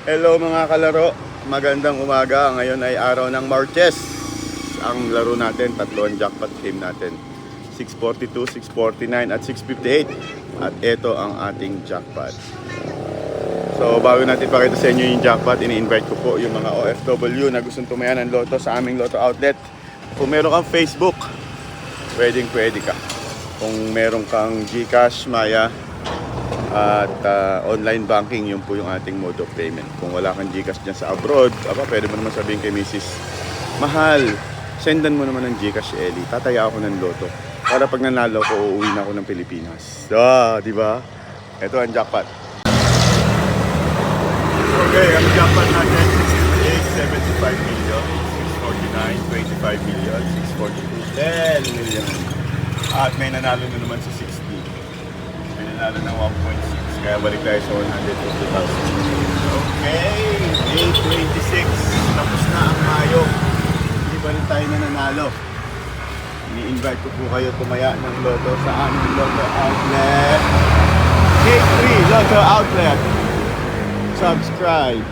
Hello mga kalaro, magandang umaga. Ngayon ay araw ng Martes. Ang laro natin, tatlo ang jackpot game natin, 642, 649 at 658. At ito ang ating jackpot. So bago natin pakita sa inyo yung jackpot, ini-invite ko po yung mga OFW na gustong tumaya ng loto sa aming loto outlet. Kung meron kang Facebook, pwede ka. Kung meron kang GCash, Maya at online banking, yun po yung ating mode of payment. Kung wala kang GCash dyan sa abroad, pwede mo naman sabihin kay Mrs. Mahal, sendan mo naman ng GCash, Ellie. Tataya ako ng loto para pag nanalo ko, uuwi na ako ng Pilipinas. Di ba? Ito ang jackpot. Okay, ang jackpot natin is 75 million, 649, 25 million, 642, 10 million. At may nanalo na naman sa 60. May nanalo ng 1.6. Kaya balik tayo sa 150,000. Okay, May 26. Tapos na ang Mayo. Hindi ba rin tayo na nanalo? Ini-invite ko po kayo tumaya ng loto sa aming loto outlet. K3 Loto Outlet. Subscribe.